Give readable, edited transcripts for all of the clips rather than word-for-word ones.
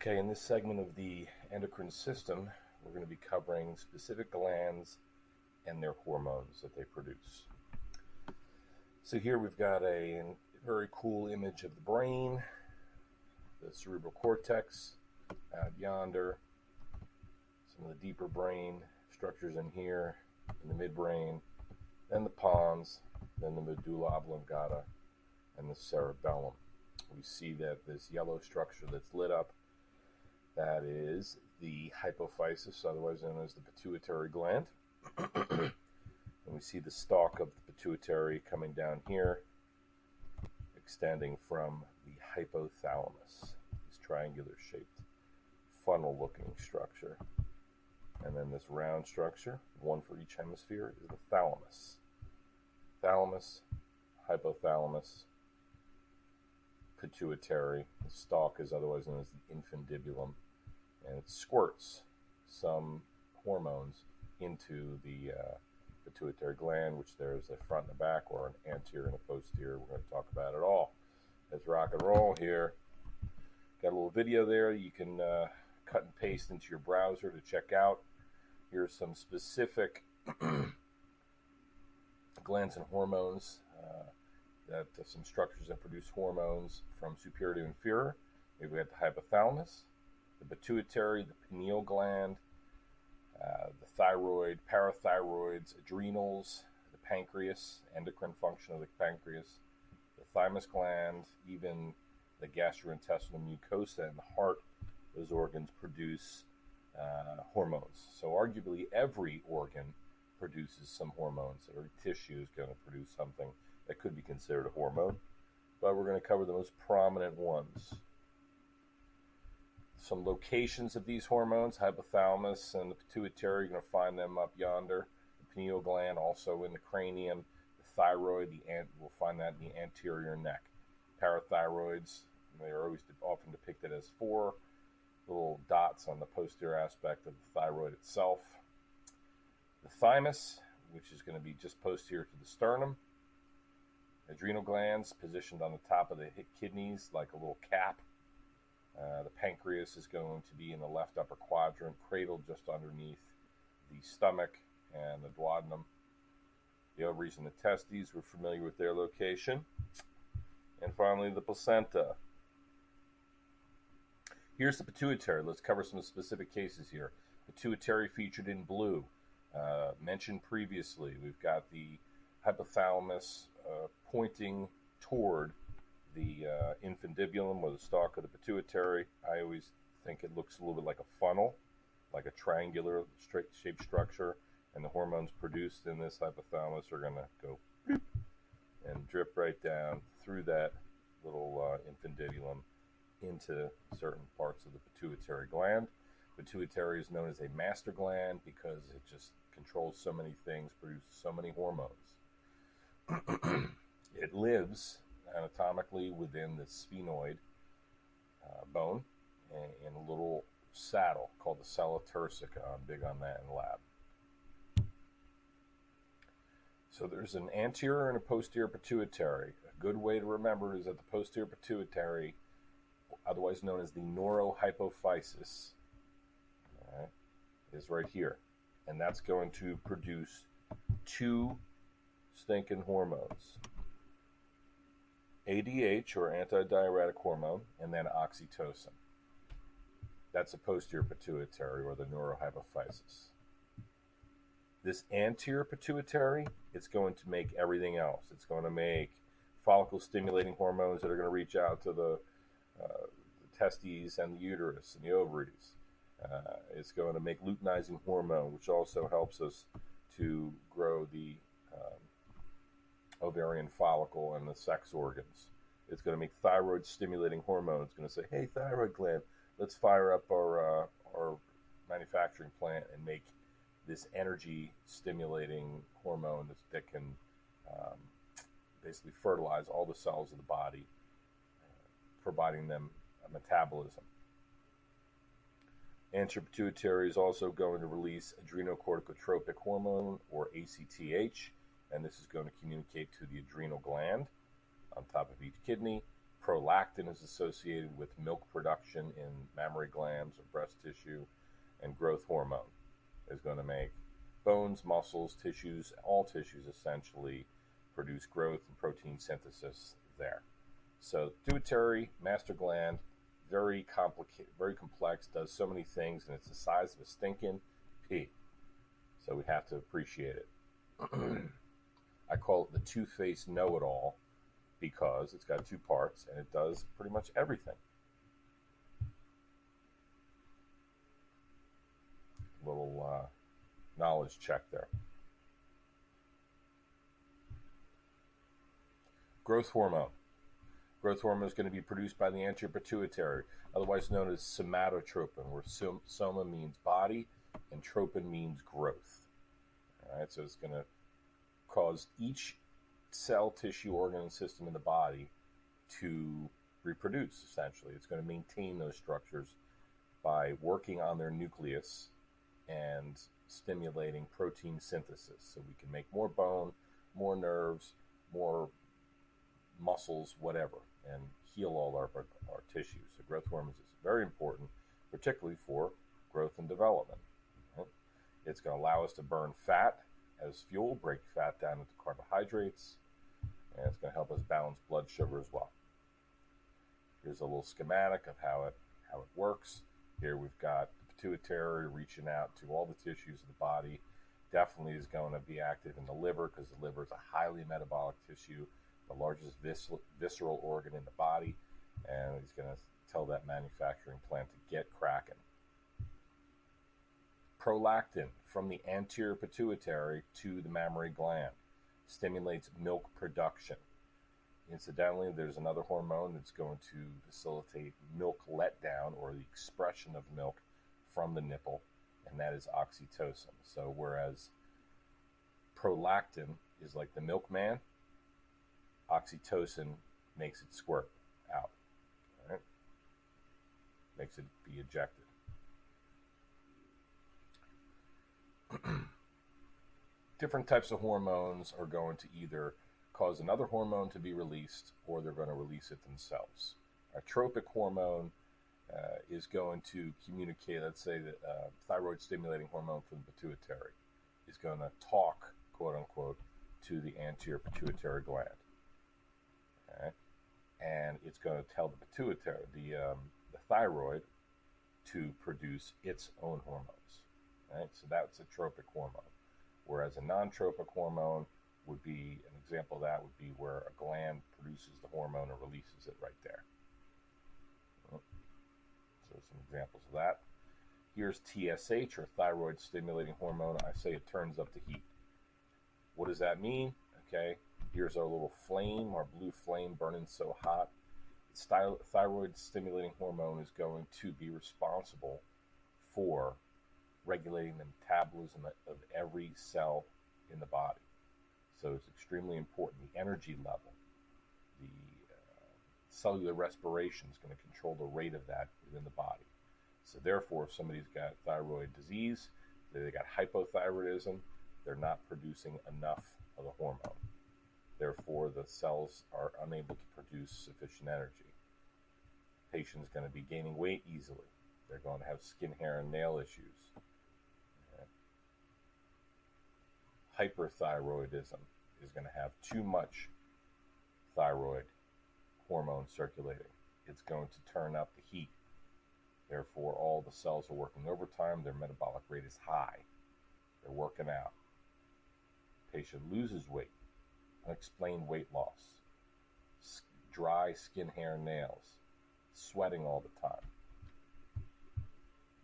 Okay, in this segment of the endocrine system, we're going to be covering specific glands and their hormones that they produce. So here we've got a very cool image of the brain, the cerebral cortex out yonder, some of the deeper brain structures in here, in the midbrain, then the pons, then the medulla oblongata, and the cerebellum. We see that this yellow structure that's lit up, that is the hypophysis, otherwise known as the pituitary gland. And we see the stalk of the pituitary coming down here, extending from the hypothalamus, this triangular shaped funnel looking structure. And then this round structure, one for each hemisphere, is the thalamus. Thalamus, hypothalamus, pituitary. The stalk is otherwise known as the infundibulum, and it squirts some hormones into the pituitary gland, which there's a front and a back, or an anterior and a posterior. We're going to talk about it all. Let's rock and roll here. Got a little video there you can cut and paste into your browser to check out. Here's some specific glands and hormones, some structures that produce hormones from superior to inferior. Maybe we got the hypothalamus, the pituitary, the pineal gland, the thyroid, parathyroids, adrenals, the pancreas, endocrine function of the pancreas, the thymus gland, even the gastrointestinal mucosa and the heart. Those organs produce hormones. So arguably every organ produces some hormones. Every tissue is going to produce something that could be considered a hormone, but we're going to cover the most prominent ones. Some locations of these hormones: hypothalamus and the pituitary, you're going to find them up yonder. The pineal gland also in the cranium. The thyroid, we'll find that in the anterior neck. Parathyroids, they are always often depicted as four little dots on the posterior aspect of the thyroid itself. The thymus, which is going to be just posterior to the sternum. Adrenal glands positioned on the top of the kidneys like a little cap. The pancreas is going to be in the left upper quadrant, cradled just underneath the stomach and the duodenum. The ovaries and the testes, we're familiar with their location. And finally, the placenta. Here's the pituitary. Let's cover some specific cases here. Pituitary featured in blue. Mentioned previously, we've got the hypothalamus pointing toward the infundibulum, or the stalk of the pituitary. I always think it looks a little bit like a funnel, like a triangular shaped structure, and the hormones produced in this hypothalamus are going to go bloop, and drip right down through that little infundibulum into certain parts of the pituitary gland. Pituitary is known as a master gland because it just controls so many things, produces so many hormones. It lives anatomically within the sphenoid bone in a little saddle called the sella turcica. I'm big on that in lab. So there's an anterior and a posterior pituitary. A good way to remember is that the posterior pituitary, otherwise known as the neurohypophysis, is right here. And that's going to produce two stinking hormones: ADH, or antidiuretic hormone, and then oxytocin. That's the posterior pituitary, or the neurohypophysis. This anterior pituitary, it's going to make everything else. It's going to make follicle-stimulating hormones that are going to reach out to the testes and the uterus and the ovaries. It's going to make luteinizing hormone, which also helps us to grow the ovarian follicle and the sex organs. It's going to make thyroid stimulating hormone. It's going to say, hey, thyroid gland, let's fire up our manufacturing plant and make this energy stimulating hormone that can basically fertilize all the cells of the body, providing them a metabolism. Anterior pituitary is also going to release adrenocorticotropic hormone, or ACTH, and this is going to communicate to the adrenal gland on top of each kidney, Prolactin is associated with milk production in mammary glands or breast tissue, and growth hormone is going to make bones, muscles, tissues, all tissues essentially produce growth and protein synthesis there. So pituitary, master gland, very complicated, very complex, does so many things, and it's the size of a stinking pea. So we have to appreciate it. I call it the two-faced know-it-all because it's got two parts and it does pretty much everything. Little knowledge check there. Growth hormone. Growth hormone is going to be produced by the anterior pituitary, otherwise known as somatotropin, where soma means body and tropin means growth. All right, so it's going to cause each cell, tissue, organ, and system in the body to reproduce, essentially. It's going to maintain those structures by working on their nucleus and stimulating protein synthesis, so we can make more bone, more nerves, more muscles, whatever, and heal all our tissues. So growth hormones is very important, particularly for growth and development. Right? It's going to allow us to burn fat as fuel, break fat down into carbohydrates, and it's going to help us balance blood sugar as well. Here's a little schematic of how it works. Here we've got the pituitary reaching out to all the tissues of the body. Definitely is going to be active in the liver, because the liver is a highly metabolic tissue, the largest visceral organ in the body, and he's going to tell that manufacturing plant to get cracking. Prolactin from the anterior pituitary to the mammary gland stimulates milk production. Incidentally, there's another hormone that's going to facilitate milk letdown, or the expression of milk from the nipple, and that is oxytocin. So whereas prolactin is like the milkman, oxytocin makes it squirt out, right? Makes it be ejected. Different types of hormones are going to either cause another hormone to be released, or they're going to release it themselves. A tropic hormone is going to communicate, let's say that thyroid stimulating hormone from the pituitary is going to talk, quote unquote, to the anterior pituitary gland. Okay? And it's going to tell the pituitary, the thyroid, to produce its own hormones. Right? So that's a tropic hormone. Whereas a non-tropic hormone would be, an example of that would be where a gland produces the hormone and releases it right there. So some examples of that. Here's TSH, or thyroid stimulating hormone. I say it turns up the heat. What does that mean? Okay, here's our little flame, our blue flame burning so hot. Thyroid stimulating hormone is going to be responsible for regulating the metabolism of every cell in the body. So it's extremely important. The energy level, the cellular respiration is going to control the rate of that within the body. So therefore, if somebody's got thyroid disease, they got hypothyroidism, they're not producing enough of the hormone. Therefore, the cells are unable to produce sufficient energy. The patient is going to be gaining weight easily. They're going to have skin, hair, and nail issues. Hyperthyroidism is going to have too much thyroid hormone circulating. It's going to turn up the heat. Therefore, all the cells are working overtime. Their metabolic rate is high. They're working out. Patient loses weight, unexplained weight loss, dry skin, hair, and nails, sweating all the time.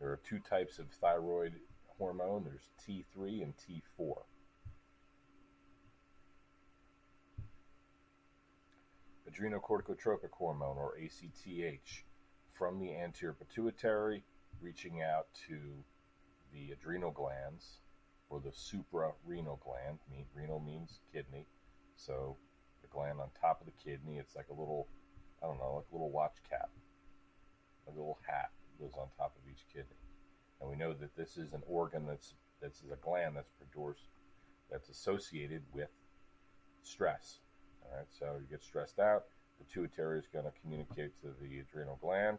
There are two types of thyroid hormone. There's T3 and T4. Adrenocorticotropic hormone, or ACTH, from the anterior pituitary, reaching out to the adrenal glands, or the suprarenal gland. Renal means kidney. So the gland on top of the kidney, it's like a little, I don't know, like a little watch cap, a little hat that goes on top of each kidney. And we know that this is an organ that's a gland that's associated with stress. All right, so you get stressed out, Pituitary is going to communicate to the adrenal gland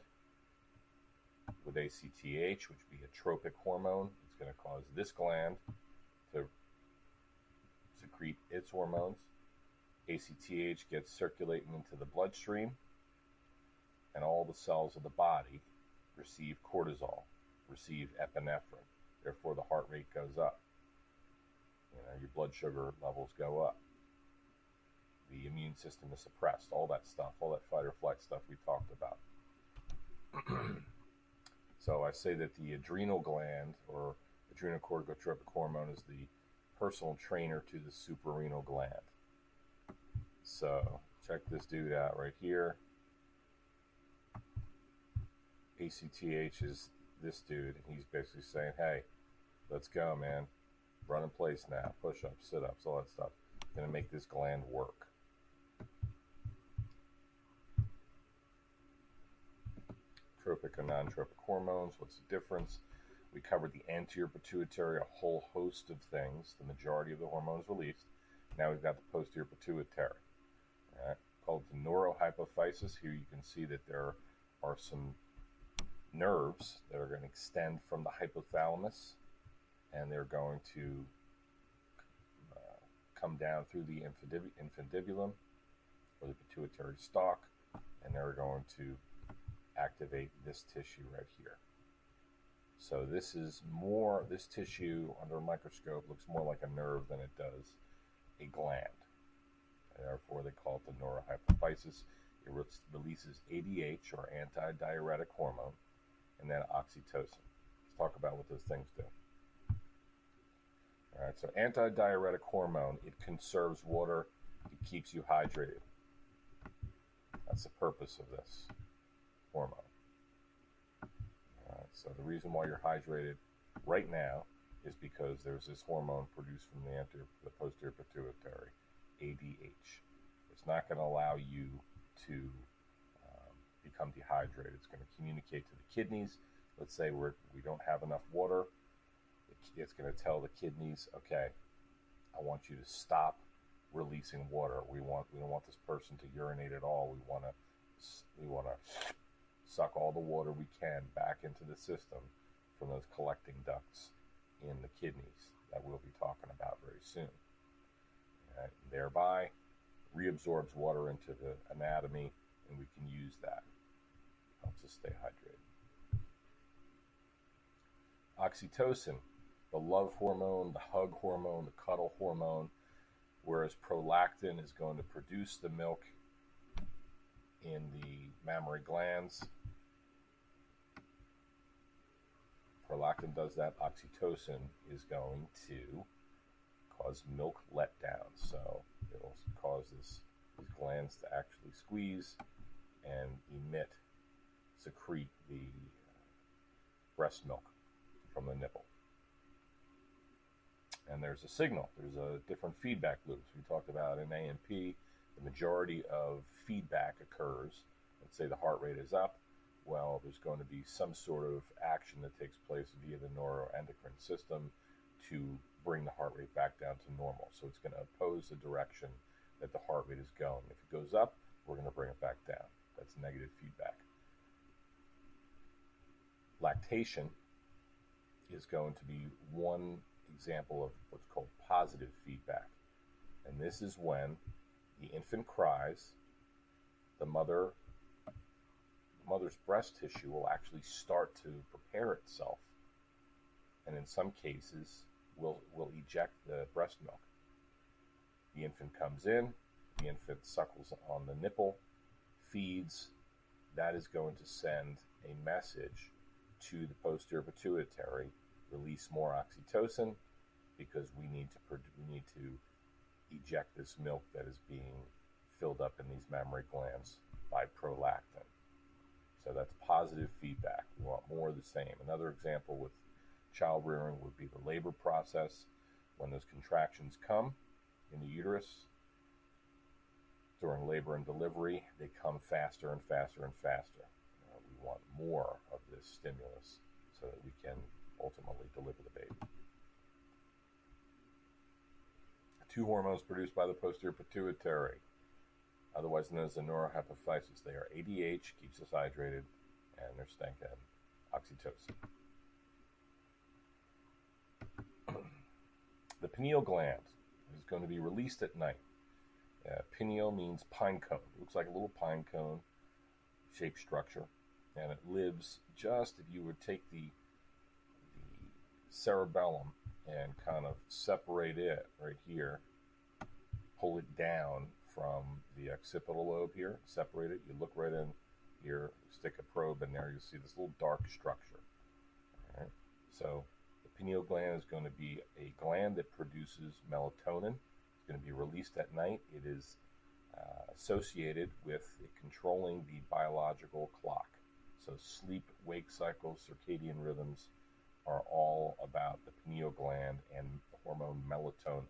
with ACTH, which would be a tropic hormone. It's going to cause this gland to secrete its hormones. ACTH gets circulating into the bloodstream, and all the cells of the body receive cortisol, receive epinephrine. Therefore, the heart rate goes up. Your blood sugar levels go up. The immune system is suppressed. All that stuff, all that fight or flight stuff we talked about. So I say that the adrenal gland, or adrenocorticotropic hormone, is the personal trainer to the suprarenal gland. So check this dude out right here. ACTH is this dude, and he's basically saying, hey, let's go, man. Run in place now. Push-ups, sit-ups, all that stuff. Going to make this gland work. Tropic and non-tropic hormones, what's the difference? We covered the anterior pituitary, a whole host of things. The majority of the hormones released. Now we've got the posterior pituitary. All right, called the neurohypophysis. Here you can see that there are some nerves that are going to extend from the hypothalamus, and they're going to come down through the infundibulum, or the pituitary stalk, and they're going to activate this tissue right here. So this tissue under a microscope looks more like a nerve than it does a gland. And therefore they call it the neurohypophysis. It releases ADH, or anti-diuretic hormone, and then oxytocin. Let's talk about what those things do. All right, so anti-diuretic hormone, it conserves water, it keeps you hydrated. That's the purpose of this hormone. All right, so the reason why you're hydrated right now is because there's this hormone produced from the posterior pituitary, ADH. It's not going to allow you to become dehydrated. It's going to communicate to the kidneys. Let's say we don't have enough water. It's going to tell the kidneys, okay, I want you to stop releasing water. We don't want this person to urinate at all. We want to suck all the water we can back into the system from those collecting ducts in the kidneys that we'll be talking about very soon. And thereby reabsorbs water into the anatomy, and we can use that. Helps us stay hydrated. Oxytocin, the love hormone, the hug hormone, the cuddle hormone, whereas prolactin is going to produce the milk in the mammary glands. Prolactin does that. Oxytocin is going to cause milk letdown. So it'll cause these glands to actually squeeze and secrete the breast milk from the nipple. And there's a signal. There's a different feedback loops. We talked about in AMP, the majority of feedback occurs. Let's say the heart rate is up. Well, there's going to be some sort of action that takes place via the neuroendocrine system to bring the heart rate back down to normal. So it's going to oppose the direction that the heart rate is going. If it goes up, we're going to bring it back down. That's negative feedback. Lactation is going to be one example of what's called positive feedback. And this is when the infant cries, the mother's breast tissue will actually start to prepare itself, and in some cases will eject the breast milk. The infant comes in, the infant suckles on the nipple, feeds. That is going to send a message to the posterior pituitary, release more oxytocin, because we need to eject this milk that is being filled up in these mammary glands by prolactin. So that's positive feedback. We want more of the same. Another example with child rearing would be the labor process. When those contractions come in the uterus during labor and delivery, they come faster and faster and faster. We want more of this stimulus so that we can ultimately deliver the baby. Two hormones produced by the posterior pituitary. otherwise known as the neurohypophysis. They are ADH, keeps us hydrated, and they're stinking oxytocin. The pineal gland is going to be released at night. Pineal means pine cone. It looks like a little pine cone shaped structure, and it lives just, if you would take the cerebellum and kind of separate it right here, pull it down from the occipital lobe here, separate it, you look right in here, stick a probe in there, you see this little dark structure. All right? So the pineal gland is going to be a gland that produces melatonin. It's going to be released at night. It is associated with controlling the biological clock. So sleep-wake cycles, circadian rhythms are all about the pineal gland and the hormone melatonin.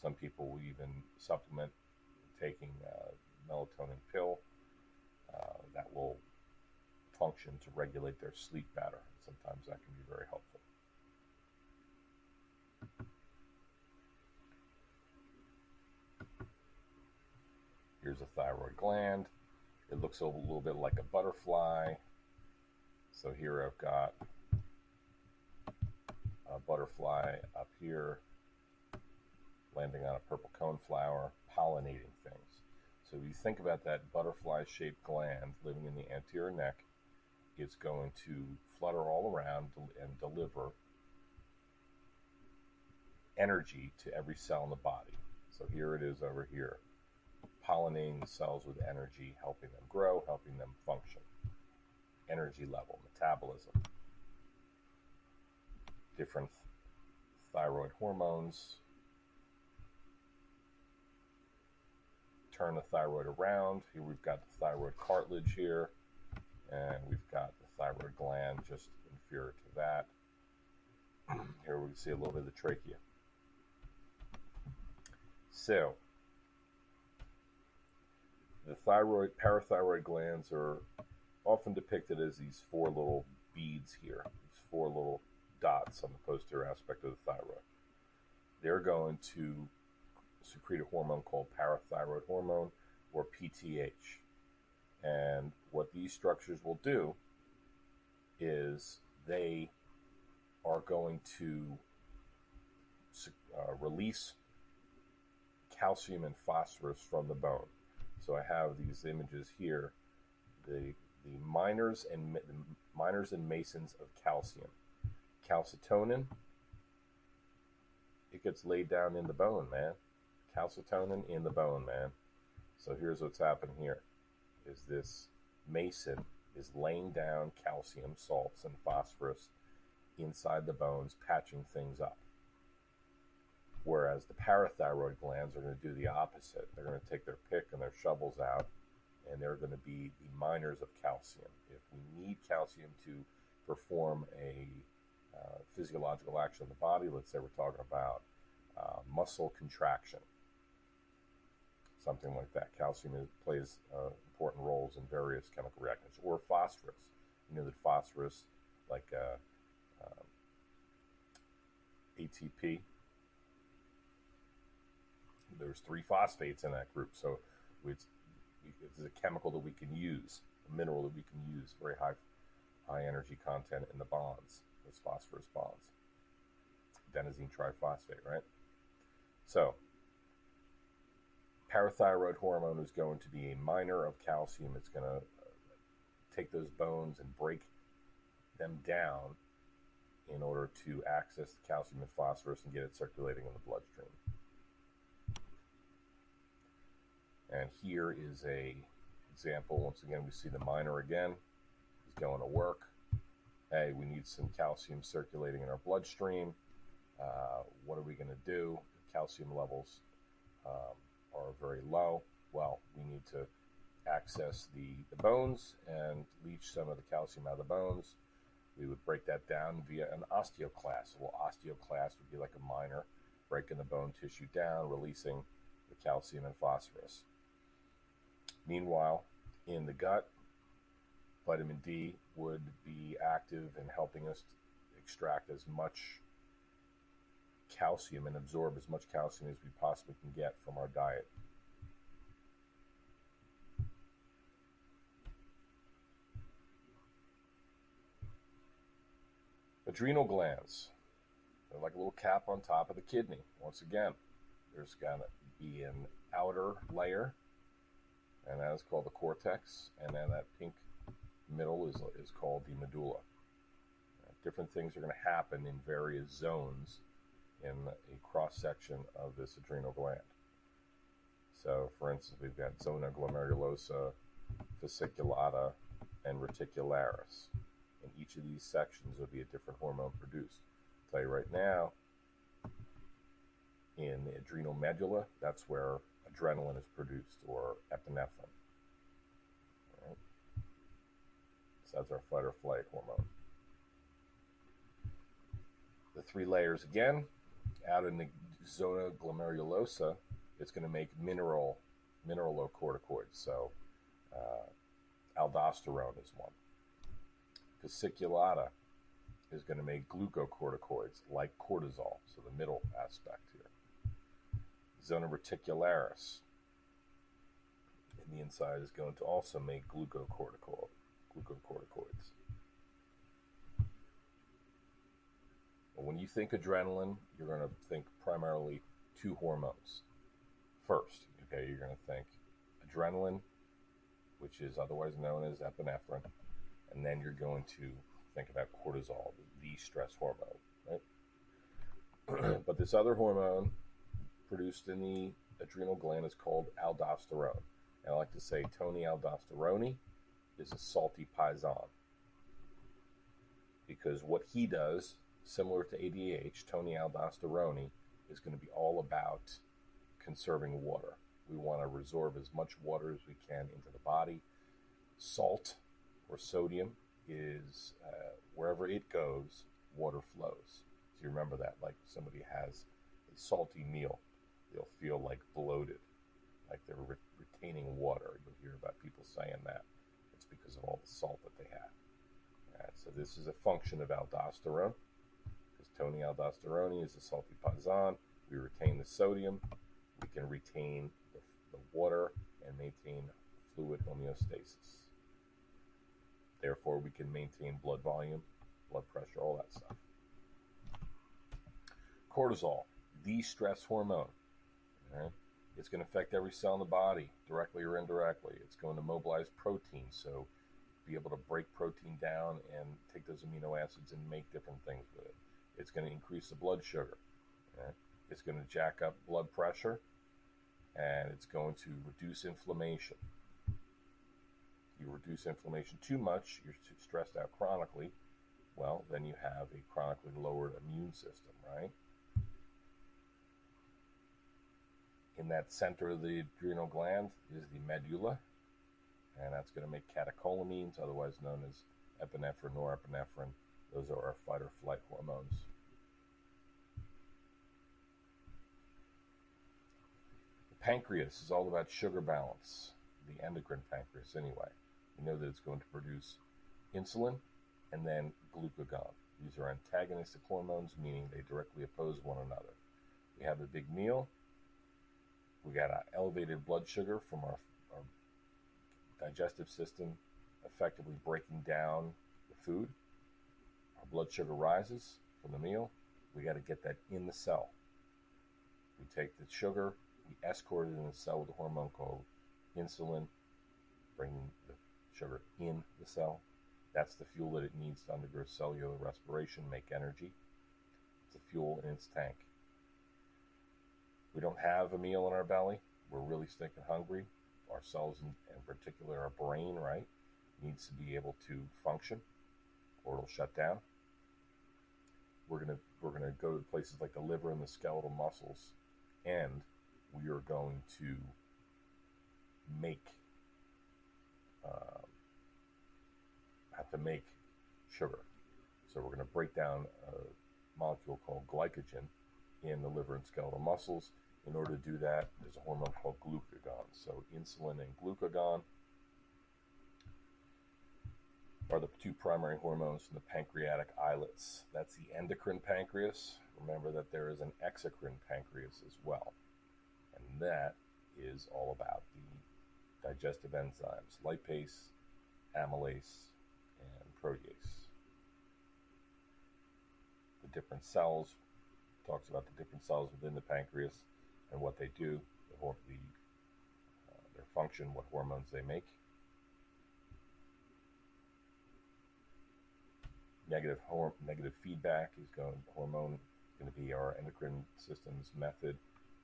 Some people will even supplement taking a melatonin pill that will function to regulate their sleep pattern. Sometimes that can be very helpful. Here's a thyroid gland. It looks a little bit like a butterfly. So here I've got a butterfly up here landing on a purple coneflower, pollinating things. So if you think about that butterfly-shaped gland living in the anterior neck, it's going to flutter all around and deliver energy to every cell in the body. So here it is over here, pollinating the cells with energy, helping them grow, helping them function. Energy level, metabolism, different thyroid hormones, turn the thyroid around. Here we've got the thyroid cartilage here, and we've got the thyroid gland just inferior to that. Here we can see a little bit of the trachea. So, the parathyroid glands are often depicted as these four little beads here, these four little dots on the posterior aspect of the thyroid. They're going to secrete a hormone called parathyroid hormone, or PTH. And what these structures will do is they are going to release calcium and phosphorus from the bone. So I have these images here, the minors and masons of calcium. Calcitonin, it gets laid down in the bone, man. Calcitonin in the bone, man. So here's what's happening here, is this mason is laying down calcium, salts, and phosphorus inside the bones, patching things up. Whereas the parathyroid glands are going to do the opposite. They're going to take their pick and their shovels out, and they're going to be the miners of calcium. If we need calcium to perform a physiological action in the body, let's say we're talking about muscle contraction, something like that. Calcium plays important roles in various chemical reactions. Or phosphorus. You know that phosphorus, like ATP, there's 3 phosphates in that group. So it's a chemical that we can use, a mineral that we can use, very high energy content in the bonds, those phosphorus bonds. Adenosine triphosphate, right? So parathyroid hormone is going to be a miner of calcium. It's going to take those bones and break them down in order to access the calcium and phosphorus and get it circulating in the bloodstream. And here is a example. Once again, we see the miner again. He's going to work. Hey, we need some calcium circulating in our bloodstream. What are we going to do? The calcium levels are very low. Well, we need to access the bones and leach some of the calcium out of the bones. We would break that down via an osteoclast. Well, osteoclast would be like a miner, breaking the bone tissue down, releasing the calcium and phosphorus. Meanwhile, in the gut, vitamin D would be active in helping us extract as much calcium and absorb as much calcium as we possibly can get from our diet. Adrenal glands. They're like a little cap on top of the kidney. Once again, there's going to be an outer layer, and that is called the cortex, and then that pink middle is called the medulla. Different things are going to happen in various zones in a cross-section of this adrenal gland. So, for instance, we've got zona glomerulosa, fasciculata, and reticularis. In each of these sections will be a different hormone produced. I'll tell you right now, in the adrenal medulla, that's where adrenaline is produced, or epinephrine. All right. So that's our fight or flight hormone. The three layers again, out in the zona glomerulosa, it's going to make mineralocorticoids. So aldosterone is one. Fasciculata is going to make glucocorticoids like cortisol, so the middle aspect here. Zona reticularis in the inside is going to also make glucocorticoids. When you think adrenaline, you're going to think primarily two hormones. First, okay, you're going to think adrenaline, which is otherwise known as epinephrine, and then you're going to think about cortisol, the stress hormone, right? But this other hormone produced in the adrenal gland is called aldosterone. And I like to say Tony Aldosterone is a salty paisan, because what he does, similar to ADH, Tony Aldosterone is going to be all about conserving water. We want to resorb as much water as we can into the body. Salt or sodium is wherever it goes, water flows. So you remember that, like somebody has a salty meal, they'll feel like bloated, like they're retaining water. You'll hear about people saying that. It's because of all the salt that they have. Right, so this is a function of aldosterone. Tony Aldosterone is a salty paisan. We retain the sodium. We can retain the water and maintain fluid homeostasis. Therefore, we can maintain blood volume, blood pressure, all that stuff. Cortisol, the stress hormone. Right? It's going to affect every cell in the body, directly or indirectly. It's going to mobilize protein, so be able to break protein down and take those amino acids and make different things with it. It's going to increase the blood sugar. Right? It's going to jack up blood pressure, and it's going to reduce inflammation. You reduce inflammation too much, you're too stressed out chronically, well, then you have a chronically lowered immune system, right? In that center of the adrenal gland is the medulla, and that's going to make catecholamines, otherwise known as epinephrine, norepinephrine. Those are our fight or flight hormones. The pancreas is all about sugar balance, the endocrine pancreas anyway. We know that it's going to produce insulin and then glucagon. These are antagonistic hormones, meaning they directly oppose one another. We have a big meal. We got an elevated blood sugar from our digestive system effectively breaking down the food. Our blood sugar rises from the meal. We got to get that in the cell. We take the sugar, we escort it in the cell with a hormone called insulin, bringing the sugar in the cell. That's the fuel that it needs to undergo cellular respiration, make energy. It's a fuel in its tank. We don't have a meal in our belly. We're really stinking hungry. Our cells, in particular our brain, right, needs to be able to function, or it'll shut down. We're gonna go to places like the liver and the skeletal muscles, and we are going to have to make sugar. So we're going to break down a molecule called glycogen in the liver and skeletal muscles. In order to do that, there's a hormone called glucagon. So insulin and glucagon are the two primary hormones from the pancreatic islets. That's the endocrine pancreas. Remember that there is an exocrine pancreas as well. And that is all about the digestive enzymes, lipase, amylase, and protease. different cells, talks about the different cells within the pancreas and what they do, their function, what hormones they make. Negative feedback is hormone going to be our endocrine system's method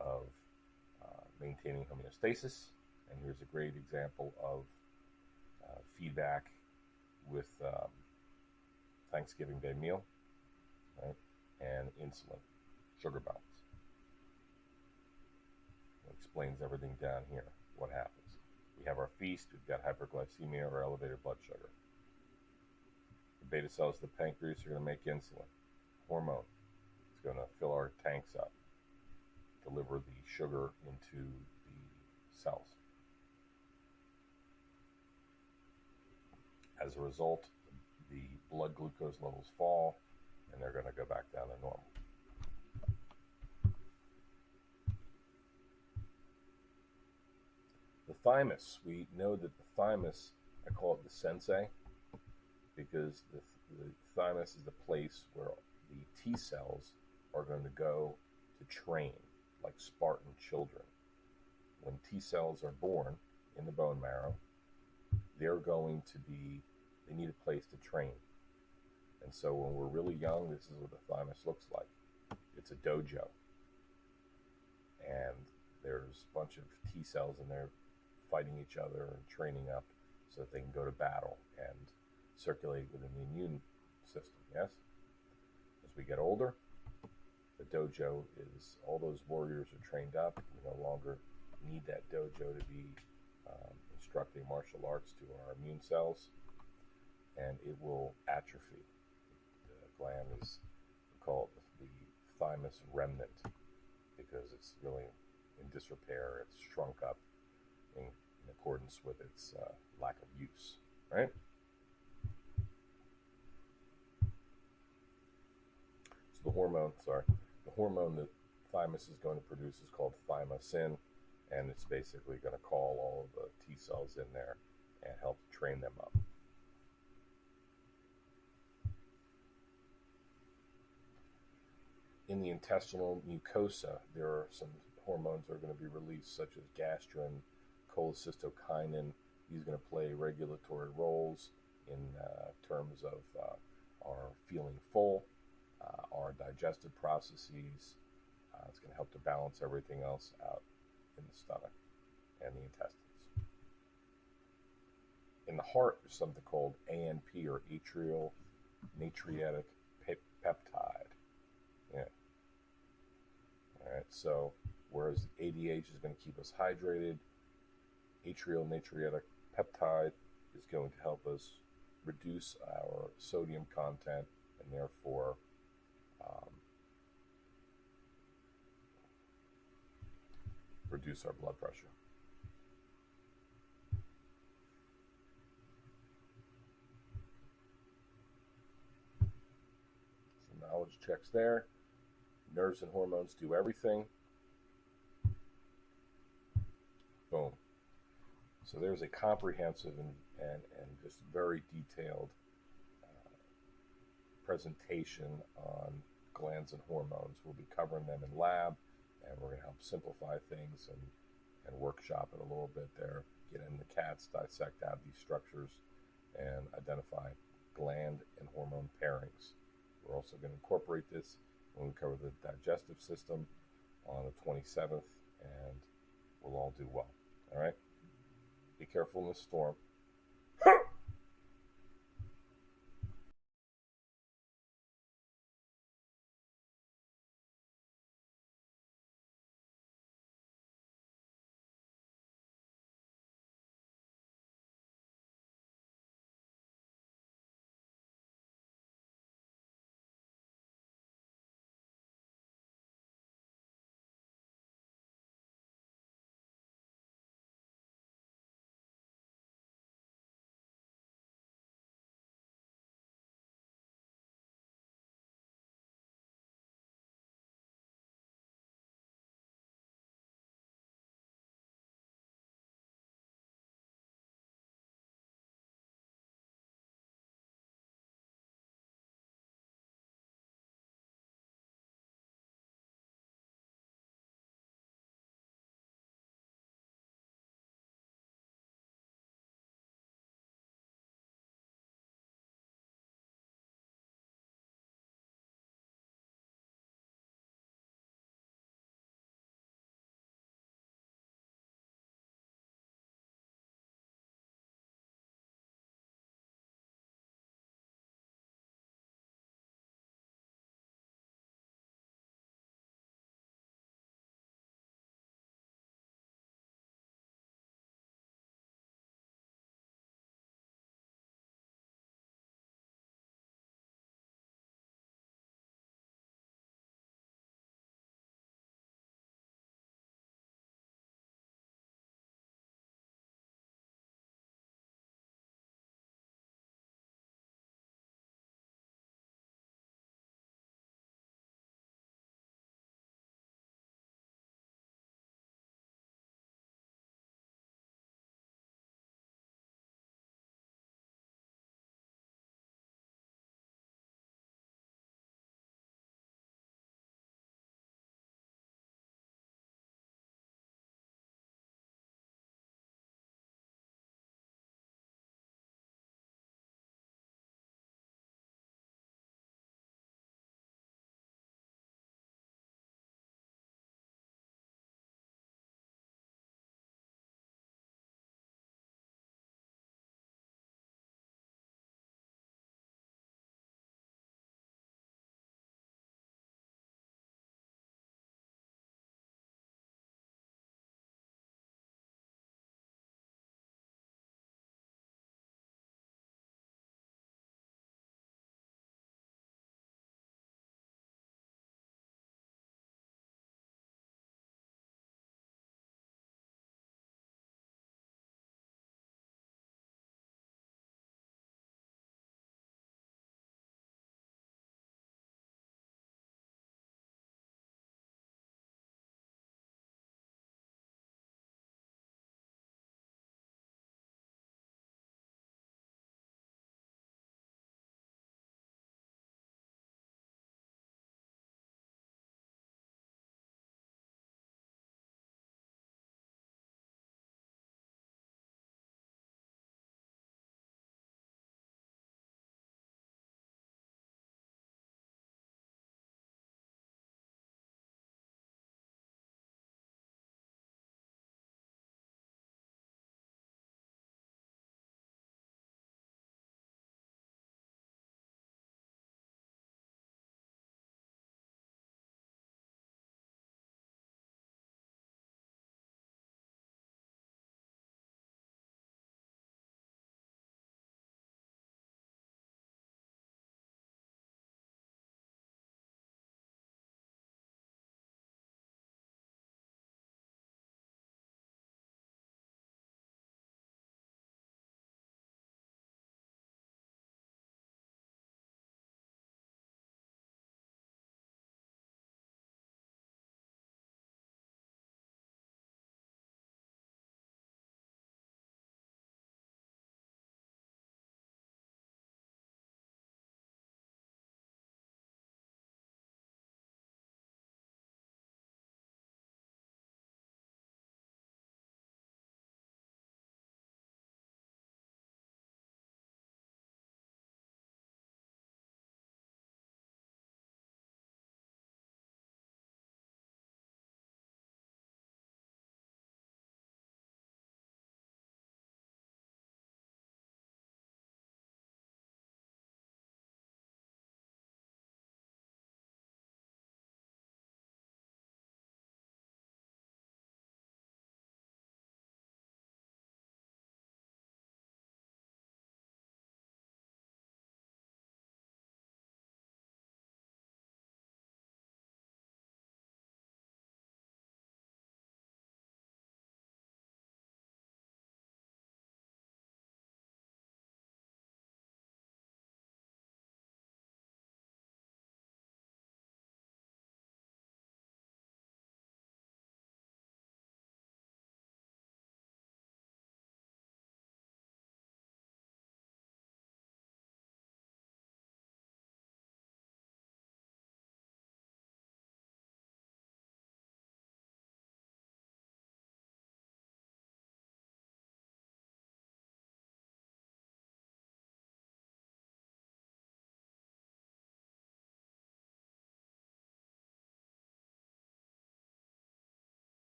of maintaining homeostasis. And here's a great example of feedback with Thanksgiving Day meal, right? And insulin, sugar balance. It explains everything down here, what happens. We have our feast, we've got hyperglycemia or elevated blood sugar. The beta cells of the pancreas are going to make insulin, hormone. It's going to fill our tanks up, deliver the sugar into the cells. As a result, the blood glucose levels fall, and they're going to go back down to normal. The thymus, we know that the thymus, I call it the sensei, because the thymus is the place where the T cells are going to go to train, like Spartan children. When T cells are born in the bone marrow, they need a place to train. And so when we're really young, this is what the thymus looks like. It's a dojo. And there's a bunch of T cells in there fighting each other and training up so that they can go to battle and circulate within the immune system, yes? As we get older, the dojo is, all those warriors are trained up. We no longer need that dojo to be instructing martial arts to our immune cells, and it will atrophy. The gland is, we call it the thymus remnant, because it's really in disrepair. It's shrunk up in accordance with its lack of use, right? So the hormone that thymus is going to produce is called thymosin, and it's basically going to call all of the T cells in there and help train them up. In the intestinal mucosa, there are some hormones that are going to be released, such as gastrin, cholecystokinin. These are going to play regulatory roles in terms of our feeling full, our digestive processes. It's going to help to balance everything else out in the stomach and the intestines. In the heart, there's something called ANP, or atrial natriuretic peptide. Yeah. All right. So whereas ADH is going to keep us hydrated, atrial natriuretic peptide is going to help us reduce our sodium content and therefore reduce our blood pressure. Some knowledge checks there. Nerves and hormones do everything. Boom. So there's a comprehensive and just very detailed presentation on glands and hormones. We'll be covering them in lab, and we're going to help simplify things and workshop it a little bit there, get in the cats, dissect out these structures, and identify gland and hormone pairings. We're also going to incorporate this when we cover the digestive system on the 27th, and we'll all do well. All right? Be careful in the storm.